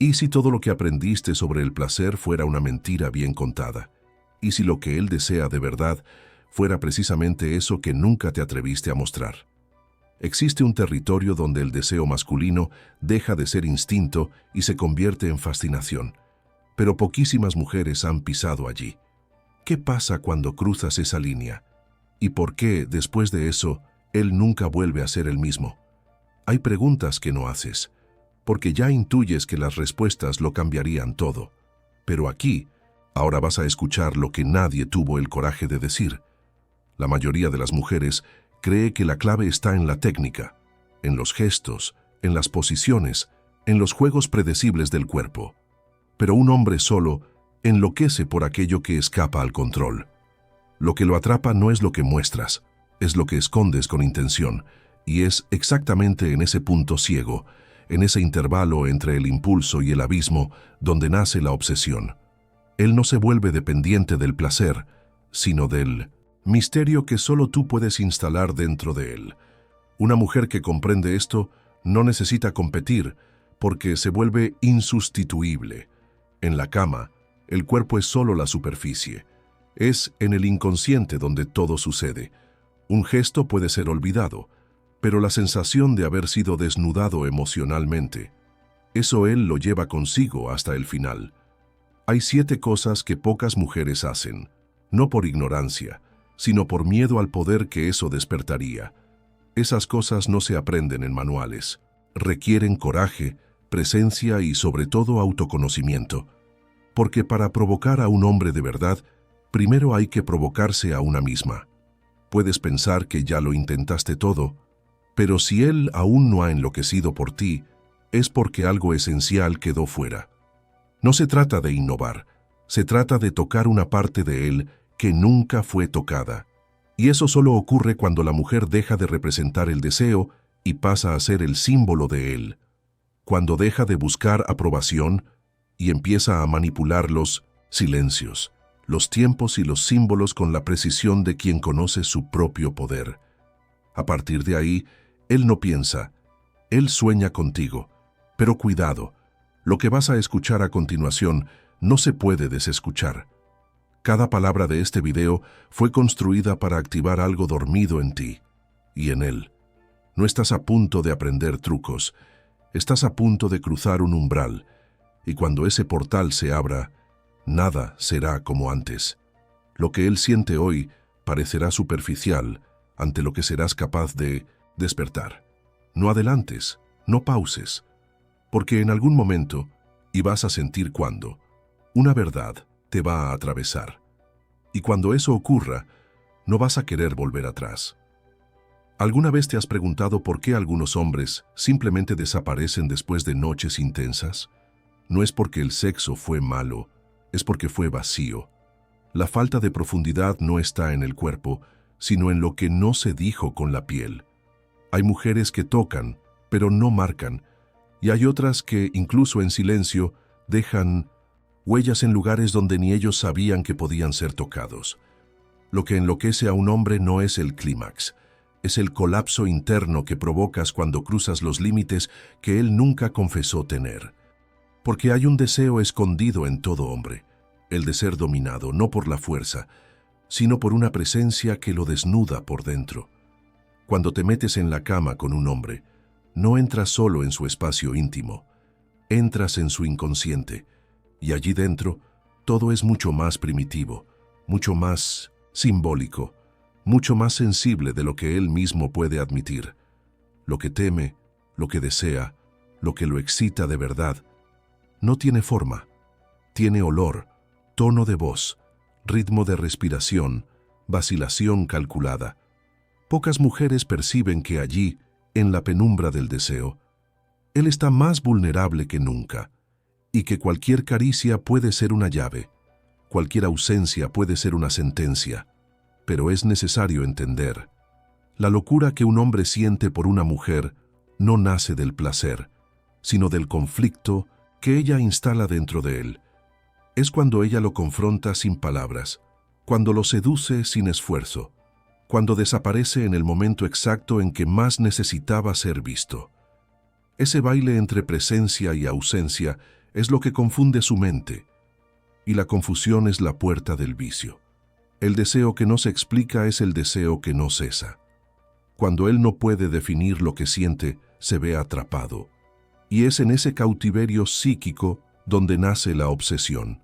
¿Y si todo lo que aprendiste sobre el placer fuera una mentira bien contada? ¿Y si lo que él desea de verdad fuera precisamente eso que nunca te atreviste a mostrar? Existe un territorio donde el deseo masculino deja de ser instinto y se convierte en fascinación, pero poquísimas mujeres han pisado allí. ¿Qué pasa cuando cruzas esa línea? ¿Y por qué, después de eso, él nunca vuelve a ser el mismo? Hay preguntas que no haces, porque ya intuyes que las respuestas lo cambiarían todo. Pero aquí, ahora vas a escuchar lo que nadie tuvo el coraje de decir. La mayoría de las mujeres cree que la clave está en la técnica, en los gestos, en las posiciones, en los juegos predecibles del cuerpo. Pero un hombre solo enloquece por aquello que escapa al control. Lo que lo atrapa no es lo que muestras, es lo que escondes con intención, y es exactamente en ese punto ciego, en ese intervalo entre el impulso y el abismo, donde nace la obsesión. Él no se vuelve dependiente del placer, sino del misterio que solo tú puedes instalar dentro de él. Una mujer que comprende esto no necesita competir, porque se vuelve insustituible. En la cama, el cuerpo es solo la superficie. Es en el inconsciente donde todo sucede. Un gesto puede ser olvidado, pero la sensación de haber sido desnudado emocionalmente, eso él lo lleva consigo hasta el final. Hay 7 cosas que pocas mujeres hacen, no por ignorancia, sino por miedo al poder que eso despertaría. Esas cosas no se aprenden en manuales. Requieren coraje, presencia y sobre todo autoconocimiento. Porque para provocar a un hombre de verdad, primero hay que provocarse a una misma. Puedes pensar que ya lo intentaste todo, pero si él aún no ha enloquecido por ti, es porque algo esencial quedó fuera. No se trata de innovar, se trata de tocar una parte de él que nunca fue tocada. Y eso solo ocurre cuando la mujer deja de representar el deseo y pasa a ser el símbolo de él. Cuando deja de buscar aprobación y empieza a manipular los silencios, los tiempos y los símbolos con la precisión de quien conoce su propio poder. A partir de ahí, él no piensa, él sueña contigo. Pero cuidado, lo que vas a escuchar a continuación no se puede desescuchar. Cada palabra de este video fue construida para activar algo dormido en ti y en él. No estás a punto de aprender trucos, estás a punto de cruzar un umbral, y cuando ese portal se abra, nada será como antes. Lo que él siente hoy parecerá superficial ante lo que serás capaz de despertar. No adelantes, no pauses, porque en algún momento, y vas a sentir cuándo, una verdad te va a atravesar. Y cuando eso ocurra, no vas a querer volver atrás. ¿Alguna vez te has preguntado por qué algunos hombres simplemente desaparecen después de noches intensas? No es porque el sexo fue malo, es porque fue vacío. La falta de profundidad no está en el cuerpo, sino en lo que no se dijo con la piel. Hay mujeres que tocan, pero no marcan, y hay otras que, incluso en silencio, dejan huellas en lugares donde ni ellos sabían que podían ser tocados. Lo que enloquece a un hombre no es el clímax, es el colapso interno que provocas cuando cruzas los límites que él nunca confesó tener. Porque hay un deseo escondido en todo hombre, el de ser dominado no por la fuerza, sino por una presencia que lo desnuda por dentro. Cuando te metes en la cama con un hombre, no entras solo en su espacio íntimo, entras en su inconsciente, y allí dentro todo es mucho más primitivo, mucho más simbólico, mucho más sensible de lo que él mismo puede admitir. Lo que teme, lo que desea, lo que lo excita de verdad, no tiene forma, tiene olor, tono de voz, ritmo de respiración, vacilación calculada. Pocas mujeres perciben que allí, en la penumbra del deseo, él está más vulnerable que nunca, y que cualquier caricia puede ser una llave, cualquier ausencia puede ser una sentencia, pero es necesario entender. La locura que un hombre siente por una mujer no nace del placer, sino del conflicto que ella instala dentro de él. Es cuando ella lo confronta sin palabras, cuando lo seduce sin esfuerzo, cuando desaparece en el momento exacto en que más necesitaba ser visto. Ese baile entre presencia y ausencia es lo que confunde su mente, y la confusión es la puerta del vicio. El deseo que no se explica es el deseo que no cesa. Cuando él no puede definir lo que siente, se ve atrapado. Y es en ese cautiverio psíquico donde nace la obsesión.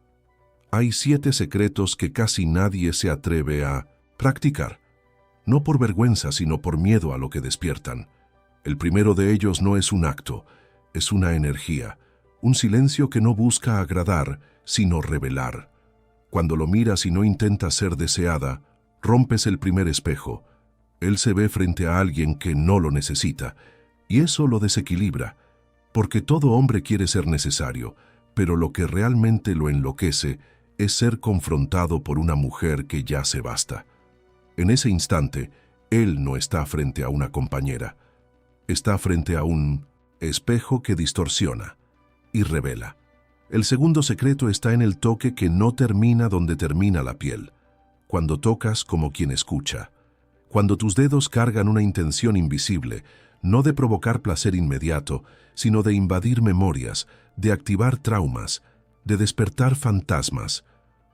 Hay 7 secretos que casi nadie se atreve a practicar, no por vergüenza, sino por miedo a lo que despiertan. El primero de ellos no es un acto, es una energía, un silencio que no busca agradar, sino revelar. Cuando lo miras y no intenta ser deseada, rompes el primer espejo. Él se ve frente a alguien que no lo necesita, y eso lo desequilibra, porque todo hombre quiere ser necesario, pero lo que realmente lo enloquece es ser confrontado por una mujer que ya se basta. En ese instante, él no está frente a una compañera, está frente a un espejo que distorsiona y revela. El segundo secreto está en el toque que no termina donde termina la piel. Cuando tocas como quien escucha. Cuando tus dedos cargan una intención invisible, no de provocar placer inmediato, sino de invadir memorias, de activar traumas, de despertar fantasmas.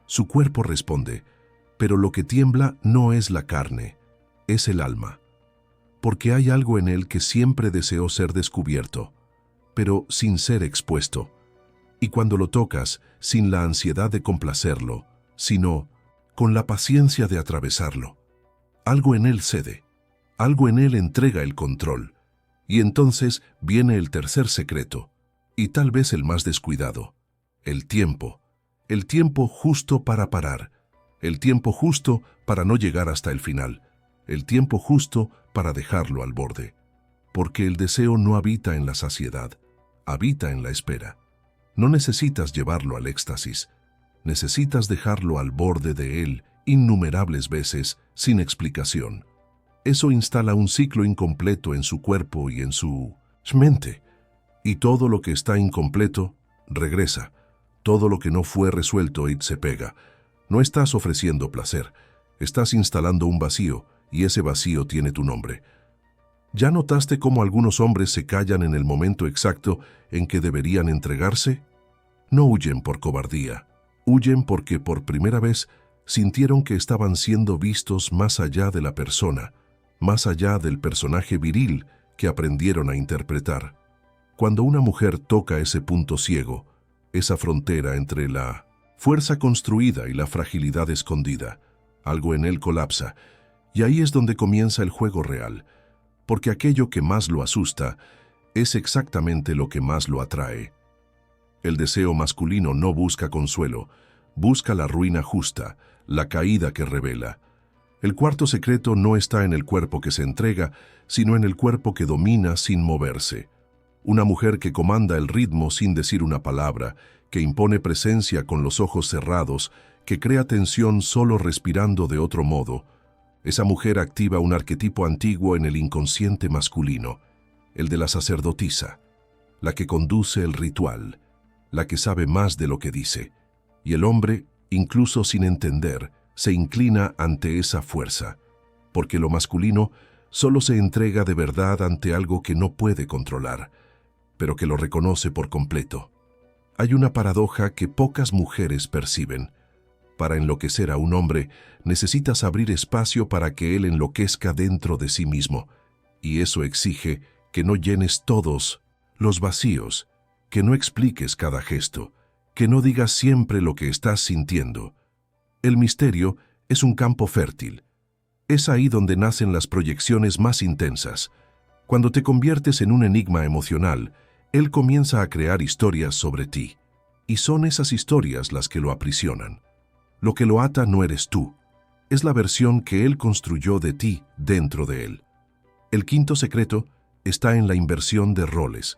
Su cuerpo responde, pero lo que tiembla no es la carne, es el alma. Porque hay algo en él que siempre deseó ser descubierto, pero sin ser expuesto. Y cuando lo tocas, sin la ansiedad de complacerlo, sino con la paciencia de atravesarlo, algo en él cede, algo en él entrega el control. Y entonces viene el tercer secreto, y tal vez el más descuidado, el tiempo justo para parar, el tiempo justo para no llegar hasta el final, el tiempo justo para dejarlo al borde. Porque el deseo no habita en la saciedad, habita en la espera. No necesitas llevarlo al éxtasis, necesitas dejarlo al borde de él innumerables veces sin explicación. Eso instala un ciclo incompleto en su cuerpo y en su mente. Y todo lo que está incompleto, regresa. Todo lo que no fue resuelto y se pega. No estás ofreciendo placer, estás instalando un vacío, y ese vacío tiene tu nombre. ¿Ya notaste cómo algunos hombres se callan en el momento exacto en que deberían entregarse? No huyen por cobardía, huyen porque por primera vez sintieron que estaban siendo vistos más allá de la persona, más allá del personaje viril que aprendieron a interpretar. Cuando una mujer toca ese punto ciego, esa frontera entre la fuerza construida y la fragilidad escondida, algo en él colapsa, y ahí es donde comienza el juego real, porque aquello que más lo asusta es exactamente lo que más lo atrae. El deseo masculino no busca consuelo, busca la ruina justa, la caída que revela. El cuarto secreto no está en el cuerpo que se entrega, sino en el cuerpo que domina sin moverse. Una mujer que comanda el ritmo sin decir una palabra, que impone presencia con los ojos cerrados, que crea tensión solo respirando de otro modo. Esa mujer activa un arquetipo antiguo en el inconsciente masculino, el de la sacerdotisa, la que conduce el ritual, la que sabe más de lo que dice. Y el hombre, incluso sin entender, se inclina ante esa fuerza, porque lo masculino solo se entrega de verdad ante algo que no puede controlar, pero que lo reconoce por completo. Hay una paradoja que pocas mujeres perciben. Para enloquecer a un hombre, necesitas abrir espacio para que él enloquezca dentro de sí mismo, y eso exige que no llenes todos los vacíos, que no expliques cada gesto, que no digas siempre lo que estás sintiendo. El misterio es un campo fértil. Es ahí donde nacen las proyecciones más intensas. Cuando te conviertes en un enigma emocional, él comienza a crear historias sobre ti, y son esas historias las que lo aprisionan. Lo que lo ata no eres tú, es la versión que él construyó de ti dentro de él. El quinto secreto está en la inversión de roles.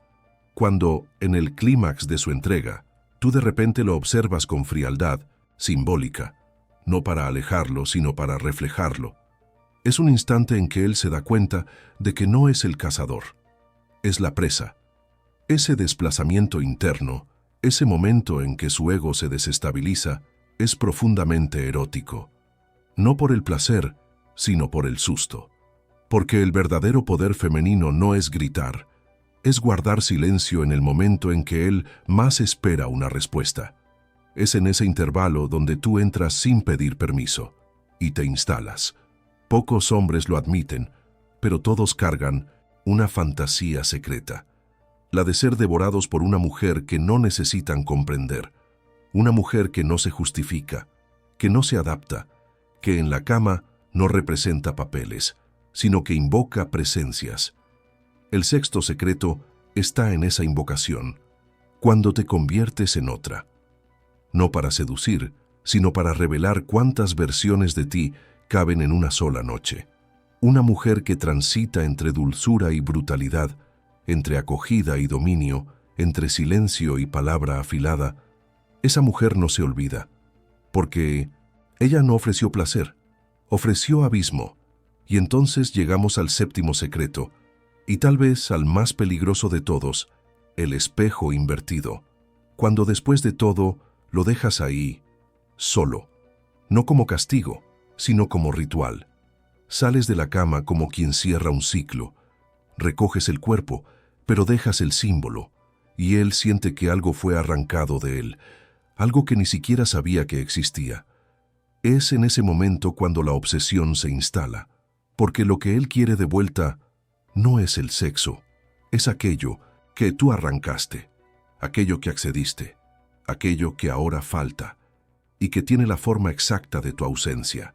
Cuando, en el clímax de su entrega, tú de repente lo observas con frialdad, simbólica, no para alejarlo, sino para reflejarlo. Es un instante en que él se da cuenta de que no es el cazador, es la presa. Ese desplazamiento interno, ese momento en que su ego se desestabiliza, es profundamente erótico. No por el placer, sino por el susto. Porque el verdadero poder femenino no es gritar, es guardar silencio en el momento en que él más espera una respuesta. Es en ese intervalo donde tú entras sin pedir permiso y te instalas. Pocos hombres lo admiten, pero todos cargan una fantasía secreta, la de ser devorados por una mujer que no necesitan comprender, una mujer que no se justifica, que no se adapta, que en la cama no representa papeles, sino que invoca presencias. El sexto secreto está en esa invocación, cuando te conviertes en otra. No para seducir, sino para revelar cuántas versiones de ti caben en una sola noche. Una mujer que transita entre dulzura y brutalidad, entre acogida y dominio, entre silencio y palabra afilada. Esa mujer no se olvida, porque ella no ofreció placer, ofreció abismo. Y entonces llegamos al séptimo secreto, y tal vez al más peligroso de todos, el espejo invertido. Cuando después de todo lo dejas ahí, solo, no como castigo, sino como ritual. Sales de la cama como quien cierra un ciclo, recoges el cuerpo, pero dejas el símbolo, y él siente que algo fue arrancado de él, algo que ni siquiera sabía que existía. Es en ese momento cuando la obsesión se instala, porque lo que él quiere de vuelta no es el sexo, es aquello que tú arrancaste, aquello que accediste, aquello que ahora falta, y que tiene la forma exacta de tu ausencia.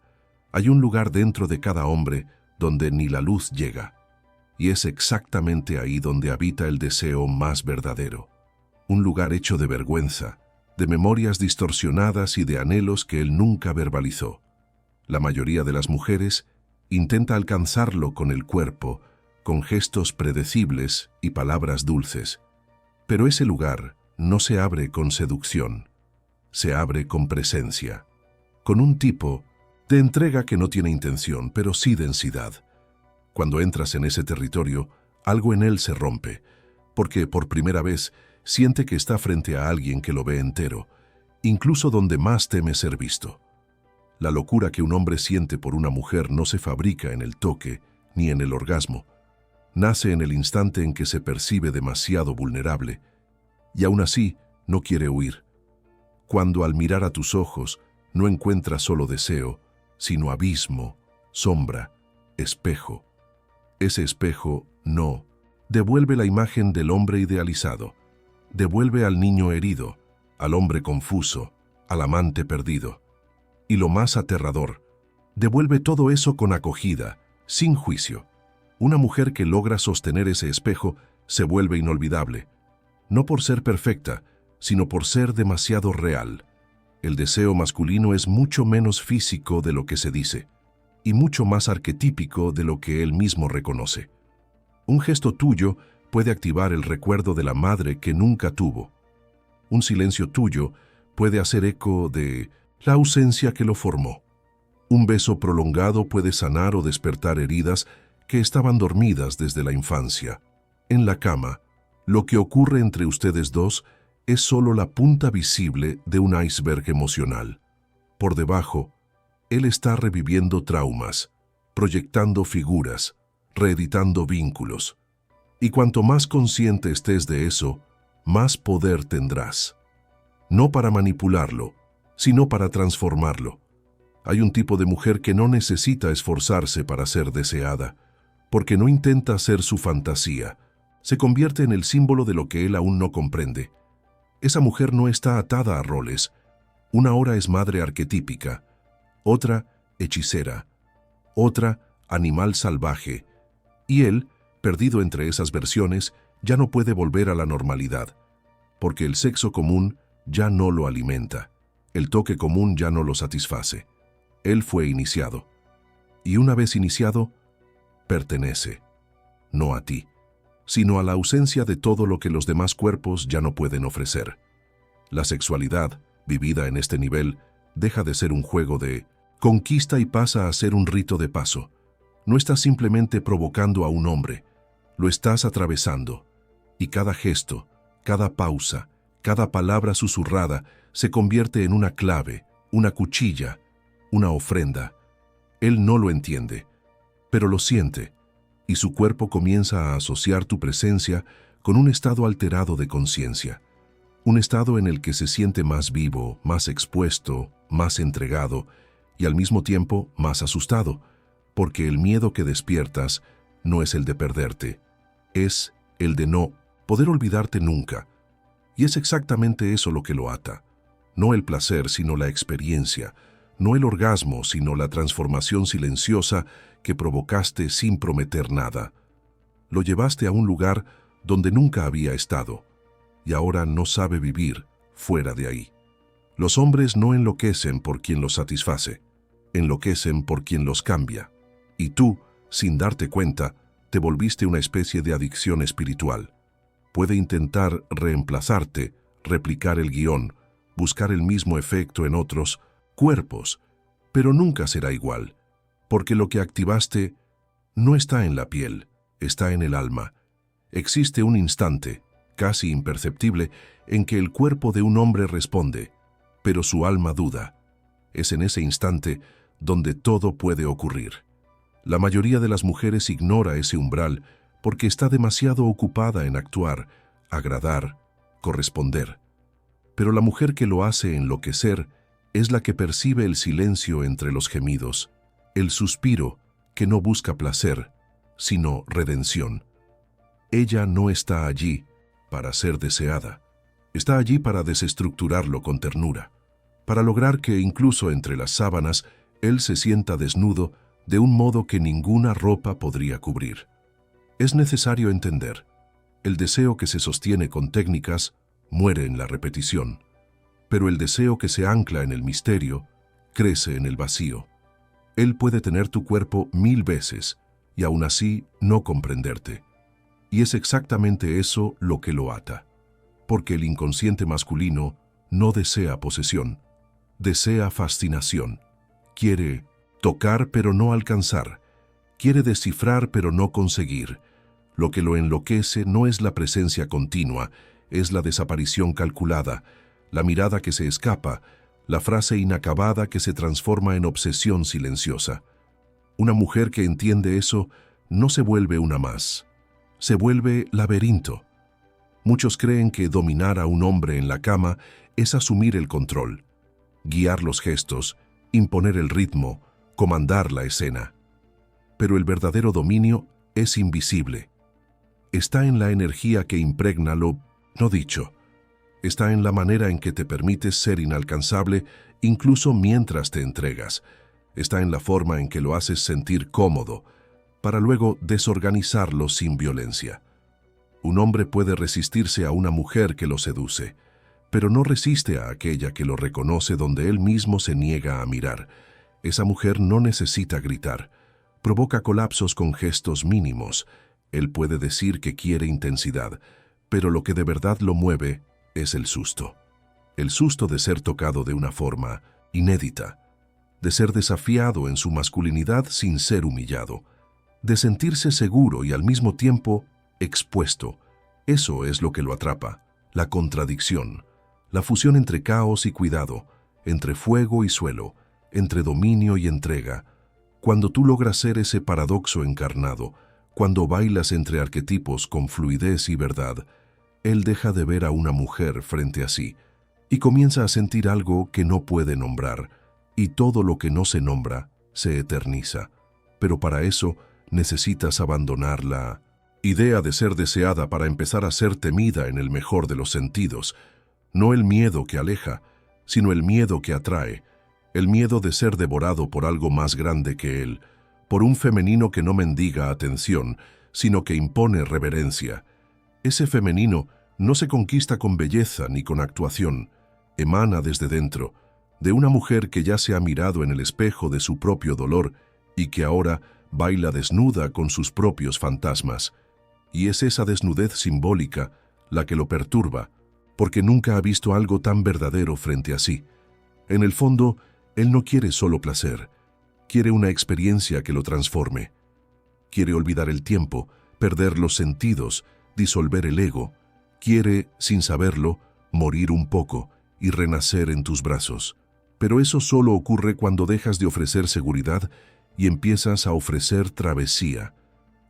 Hay un lugar dentro de cada hombre donde ni la luz llega, y es exactamente ahí donde habita el deseo más verdadero. Un lugar hecho de vergüenza, de memorias distorsionadas y de anhelos que él nunca verbalizó. La mayoría de las mujeres intenta alcanzarlo con el cuerpo, con gestos predecibles y palabras dulces. Pero ese lugar no se abre con seducción, se abre con presencia, con un tipo de entrega que no tiene intención, pero sí densidad. Cuando entras en ese territorio, algo en él se rompe, porque por primera vez siente que está frente a alguien que lo ve entero, incluso donde más teme ser visto. La locura que un hombre siente por una mujer no se fabrica en el toque ni en el orgasmo. Nace en el instante en que se percibe demasiado vulnerable, y aún así no quiere huir. Cuando al mirar a tus ojos no encuentra solo deseo, sino abismo, sombra, espejo. Ese espejo no devuelve la imagen del hombre idealizado, devuelve al niño herido, al hombre confuso, al amante perdido. Y lo más aterrador, devuelve todo eso con acogida, sin juicio. Una mujer que logra sostener ese espejo se vuelve inolvidable, no por ser perfecta, sino por ser demasiado real. El deseo masculino es mucho menos físico de lo que se dice, y mucho más arquetípico de lo que él mismo reconoce. Un gesto tuyo puede activar el recuerdo de la madre que nunca tuvo. Un silencio tuyo puede hacer eco de la ausencia que lo formó. Un beso prolongado puede sanar o despertar heridas que estaban dormidas desde la infancia. En la cama, lo que ocurre entre ustedes dos es solo la punta visible de un iceberg emocional. Por debajo, él está reviviendo traumas, proyectando figuras, reeditando vínculos. Y cuanto más consciente estés de eso, más poder tendrás. No para manipularlo, sino para transformarlo. Hay un tipo de mujer que no necesita esforzarse para ser deseada, porque no intenta ser su fantasía. Se convierte en el símbolo de lo que él aún no comprende. Esa mujer no está atada a roles. Una hora es madre arquetípica, otra hechicera, otra animal salvaje, y él, perdido entre esas versiones, ya no puede volver a la normalidad, porque el sexo común ya no lo alimenta, el toque común ya no lo satisface. Él fue iniciado, y una vez iniciado, pertenece, no a ti, sino a la ausencia de todo lo que los demás cuerpos ya no pueden ofrecer. La sexualidad, vivida en este nivel, deja de ser un juego de conquista y pasa a ser un rito de paso. No estás simplemente provocando a un hombre, lo estás atravesando, y cada gesto, cada pausa, cada palabra susurrada se convierte en una clave, una cuchilla, una ofrenda. Él no lo entiende, pero lo siente, y su cuerpo comienza a asociar tu presencia con un estado alterado de conciencia, un estado en el que se siente más vivo, más expuesto, más entregado y al mismo tiempo más asustado, porque el miedo que despiertas no es el de perderte, es el de no poder olvidarte nunca. Y es exactamente eso lo que lo ata. No el placer, sino la experiencia, no el orgasmo, sino la transformación silenciosa que provocaste sin prometer nada. Lo llevaste a un lugar donde nunca había estado, y ahora no sabe vivir fuera de ahí. Los hombres no enloquecen por quien los satisface, enloquecen por quien los cambia. Y tú, sin darte cuenta, te volviste una especie de adicción espiritual. Puede intentar reemplazarte, replicar el guión, buscar el mismo efecto en otros cuerpos, pero nunca será igual, porque lo que activaste no está en la piel, está en el alma. Existe un instante, casi imperceptible, en que el cuerpo de un hombre responde, pero su alma duda. Es en ese instante donde todo puede ocurrir. La mayoría de las mujeres ignora ese umbral porque está demasiado ocupada en actuar, agradar, corresponder. Pero la mujer que lo hace enloquecer es la que percibe el silencio entre los gemidos, el suspiro que no busca placer, sino redención. Ella no está allí para ser deseada, está allí para desestructurarlo con ternura, para lograr que incluso entre las sábanas él se sienta desnudo de un modo que ninguna ropa podría cubrir. Es necesario entender, el deseo que se sostiene con técnicas muere en la repetición, pero el deseo que se ancla en el misterio crece en el vacío. Él puede tener tu cuerpo 1000 veces y aún así no comprenderte. Y es exactamente eso lo que lo ata, porque el inconsciente masculino no desea posesión, desea fascinación, quiere tocar pero no alcanzar, quiere descifrar pero no conseguir. Lo que lo enloquece no es la presencia continua, es la desaparición calculada, la mirada que se escapa, la frase inacabada que se transforma en obsesión silenciosa. Una mujer que entiende eso no se vuelve una más, se vuelve laberinto. Muchos creen que dominar a un hombre en la cama es asumir el control, guiar los gestos, imponer el ritmo, comandar la escena. Pero el verdadero dominio es invisible. Está en la energía que impregna lo no dicho. Está en la manera en que te permites ser inalcanzable incluso mientras te entregas. Está en la forma en que lo haces sentir cómodo, para luego desorganizarlo sin violencia. Un hombre puede resistirse a una mujer que lo seduce, pero no resiste a aquella que lo reconoce donde él mismo se niega a mirar. Esa mujer no necesita gritar, provoca colapsos con gestos mínimos. Él puede decir que quiere intensidad, pero lo que de verdad lo mueve es el susto. El susto de ser tocado de una forma inédita, de ser desafiado en su masculinidad sin ser humillado, de sentirse seguro y al mismo tiempo expuesto. Eso es lo que lo atrapa, la contradicción, la fusión entre caos y cuidado, entre fuego y suelo, entre dominio y entrega. Cuando tú logras ser ese paradoxo encarnado, cuando bailas entre arquetipos con fluidez y verdad, él deja de ver a una mujer frente a sí y comienza a sentir algo que no puede nombrar, y todo lo que no se nombra se eterniza. Pero para eso necesitas abandonar la idea de ser deseada para empezar a ser temida en el mejor de los sentidos. No el miedo que aleja, sino el miedo que atrae, el miedo de ser devorado por algo más grande que él, por un femenino que no mendiga atención, sino que impone reverencia. Ese femenino no se conquista con belleza ni con actuación, emana desde dentro, de una mujer que ya se ha mirado en el espejo de su propio dolor y que ahora baila desnuda con sus propios fantasmas. Y es esa desnudez simbólica la que lo perturba, porque nunca ha visto algo tan verdadero frente a sí. En el fondo, él no quiere solo placer, quiere una experiencia que lo transforme. Quiere olvidar el tiempo, perder los sentidos, disolver el ego. Quiere, sin saberlo, morir un poco y renacer en tus brazos. Pero eso solo ocurre cuando dejas de ofrecer seguridad y empiezas a ofrecer travesía.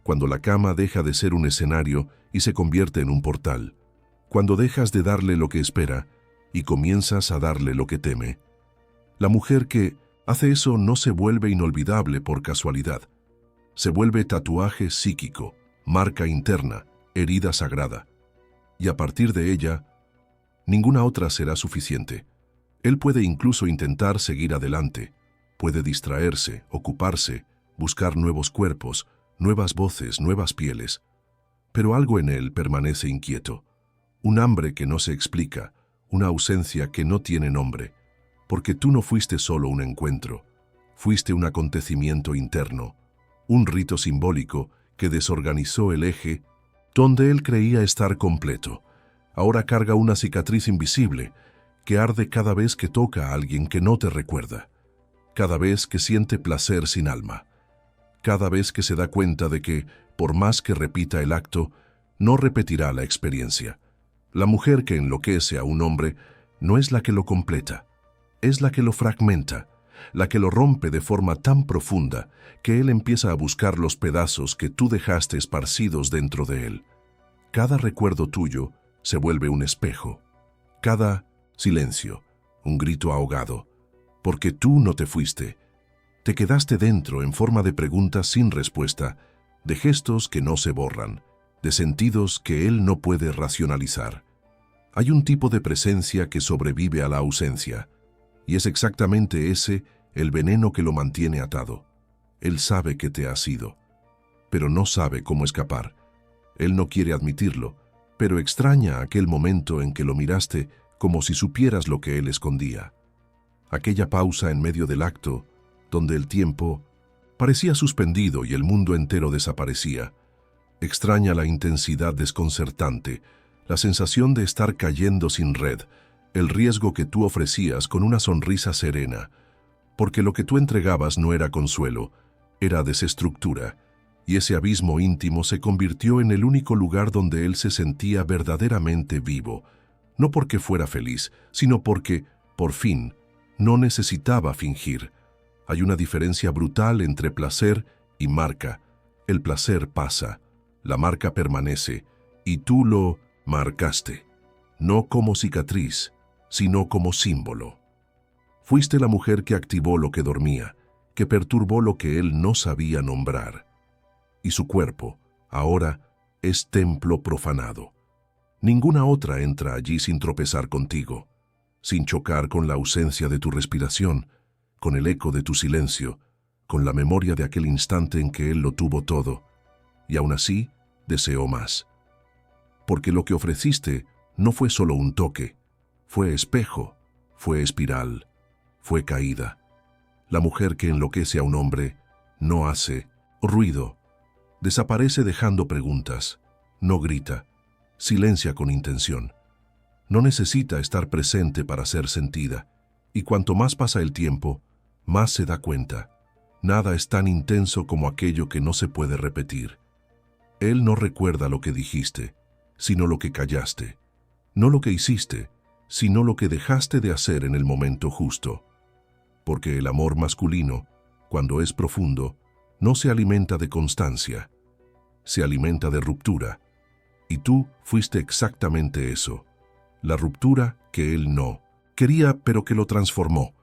cuando la cama deja de ser un escenario y se convierte en un portal, cuando dejas de darle lo que espera y comienzas a darle lo que teme. La mujer que hace eso no se vuelve inolvidable por casualidad. Se vuelve tatuaje psíquico, marca interna, herida sagrada. Y a partir de ella, ninguna otra será suficiente. Él puede incluso intentar seguir adelante, puede distraerse, ocuparse, buscar nuevos cuerpos, nuevas voces, nuevas pieles. Pero algo en él permanece inquieto. Un hambre que no se explica, una ausencia que no tiene nombre. Porque tú no fuiste solo un encuentro, fuiste un acontecimiento interno, un rito simbólico que desorganizó el eje donde él creía estar completo. Ahora carga una cicatriz invisible que arde cada vez que toca a alguien que no te recuerda, cada vez que siente placer sin alma, cada vez que se da cuenta de que, por más que repita el acto, no repetirá la experiencia. La mujer que enloquece a un hombre no es la que lo completa, es la que lo fragmenta, la que lo rompe de forma tan profunda que él empieza a buscar los pedazos que tú dejaste esparcidos dentro de él. Cada recuerdo tuyo se vuelve un espejo, cada silencio, un grito ahogado, porque tú no te fuiste. Te quedaste dentro en forma de preguntas sin respuesta, de gestos que no se borran, de sentidos que él no puede racionalizar. Hay un tipo de presencia que sobrevive a la ausencia, y es exactamente ese el veneno que lo mantiene atado. Él sabe que te has ido, pero no sabe cómo escapar. Él no quiere admitirlo, pero extraña aquel momento en que lo miraste como si supieras lo que él escondía. Aquella pausa en medio del acto, donde el tiempo parecía suspendido y el mundo entero desaparecía. Extraña la intensidad desconcertante, la sensación de estar cayendo sin red, el riesgo que tú ofrecías con una sonrisa serena, porque lo que tú entregabas no era consuelo, era desestructura, y ese abismo íntimo se convirtió en el único lugar donde él se sentía verdaderamente vivo, no porque fuera feliz, sino porque, por fin, no necesitaba fingir. Hay una diferencia brutal entre placer y marca. El placer pasa, la marca permanece, y tú lo marcaste, no como cicatriz, sino como símbolo. Fuiste la mujer que activó lo que dormía, que perturbó lo que él no sabía nombrar. Y su cuerpo, ahora, es templo profanado. Ninguna otra entra allí sin tropezar contigo, sin chocar con la ausencia de tu respiración, con el eco de tu silencio, con la memoria de aquel instante en que él lo tuvo todo, y aún así deseó más. Porque lo que ofreciste no fue solo un toque, fue espejo, fue espiral, fue caída. La mujer que enloquece a un hombre no hace ruido, desaparece dejando preguntas, no grita, silencia con intención. No necesita estar presente para ser sentida, y cuanto más pasa el tiempo, más se da cuenta. Nada es tan intenso como aquello que no se puede repetir. Él no recuerda lo que dijiste, sino lo que callaste. No lo que hiciste, sino lo que dejaste de hacer en el momento justo. Porque el amor masculino, cuando es profundo, no se alimenta de constancia, se alimenta de ruptura. Y tú fuiste exactamente eso, la ruptura que él no quería, pero que lo transformó.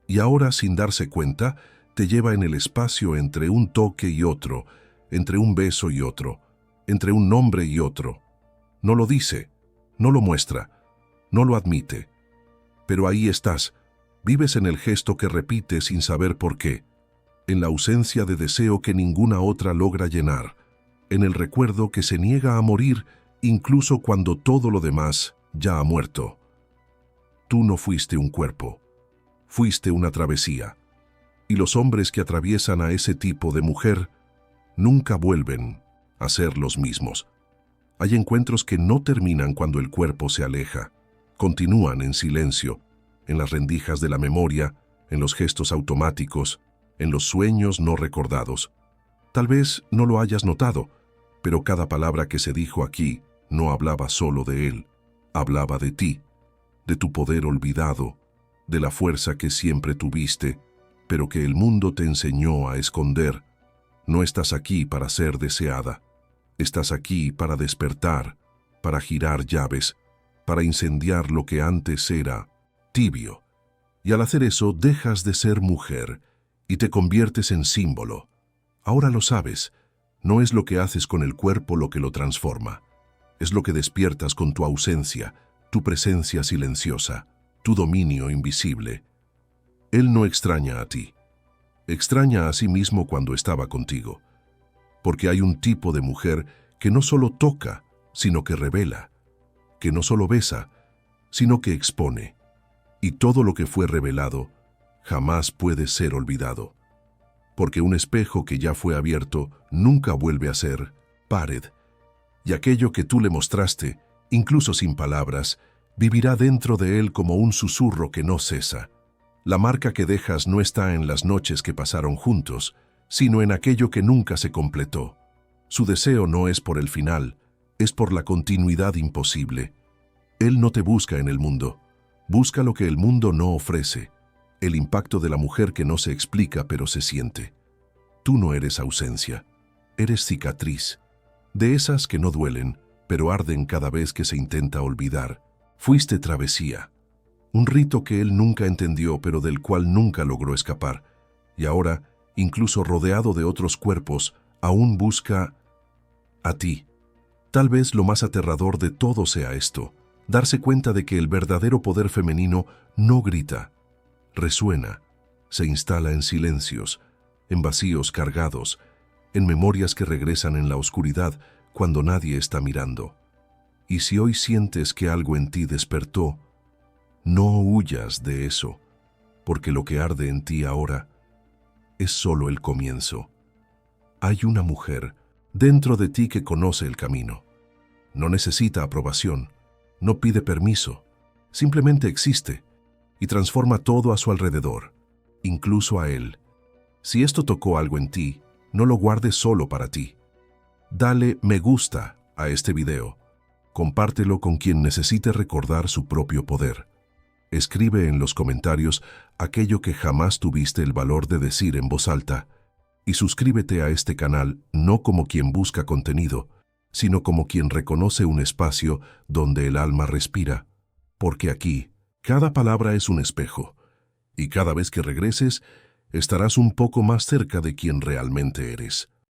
Y ahora, sin darse cuenta, te lleva en el espacio entre un toque y otro, entre un beso y otro, entre un nombre y otro. No lo dice, no lo muestra, no lo admite. Pero ahí estás, vives en el gesto que repite sin saber por qué, en la ausencia de deseo que ninguna otra logra llenar, en el recuerdo que se niega a morir incluso cuando todo lo demás ya ha muerto. Tú no fuiste un cuerpo, fuiste una travesía, y los hombres que atraviesan a ese tipo de mujer nunca vuelven a ser los mismos. Hay encuentros que no terminan cuando el cuerpo se aleja, continúan en silencio, en las rendijas de la memoria, en los gestos automáticos, en los sueños no recordados. Tal vez no lo hayas notado, pero cada palabra que se dijo aquí no hablaba solo de él, hablaba de ti, de tu poder olvidado, de la fuerza que siempre tuviste, pero que el mundo te enseñó a esconder, No estás aquí para ser deseada. Estás aquí para despertar, para girar llaves, para incendiar lo que antes era tibio. Y al hacer eso dejas de ser mujer y te conviertes en símbolo. Ahora lo sabes, no es lo que haces con el cuerpo lo que lo transforma. Es lo que despiertas con tu ausencia, tu presencia silenciosa, tu dominio invisible. Él no extraña a ti. Extraña a sí mismo cuando estaba contigo. Porque hay un tipo de mujer que no solo toca, sino que revela. Que no solo besa, sino que expone. Y todo lo que fue revelado jamás puede ser olvidado. Porque un espejo que ya fue abierto nunca vuelve a ser pared. Y aquello que tú le mostraste, incluso sin palabras, vivirá dentro de él como un susurro que no cesa. La marca que dejas no está en las noches que pasaron juntos, sino en aquello que nunca se completó. Su deseo no es por el final, es por la continuidad imposible. Él no te busca en el mundo, busca lo que el mundo no ofrece, el impacto de la mujer que no se explica pero se siente. Tú no eres ausencia, eres cicatriz, de esas que no duelen, pero arden cada vez que se intenta olvidar. Fuiste travesía, un rito que él nunca entendió pero del cual nunca logró escapar, y ahora, incluso rodeado de otros cuerpos, aún busca a ti. Tal vez lo más aterrador de todo sea esto, darse cuenta de que el verdadero poder femenino no grita, resuena, se instala en silencios, en vacíos cargados, en memorias que regresan en la oscuridad cuando nadie está mirando. Y si hoy sientes que algo en ti despertó, no huyas de eso, porque lo que arde en ti ahora es solo el comienzo. Hay una mujer dentro de ti que conoce el camino. No necesita aprobación, no pide permiso, simplemente existe y transforma todo a su alrededor, incluso a él. Si esto tocó algo en ti, no lo guardes solo para ti. Dale me gusta a este video. Compártelo con quien necesite recordar su propio poder. Escribe en los comentarios aquello que jamás tuviste el valor de decir en voz alta y suscríbete a este canal no como quien busca contenido, sino como quien reconoce un espacio donde el alma respira, porque aquí cada palabra es un espejo y cada vez que regreses estarás un poco más cerca de quien realmente eres.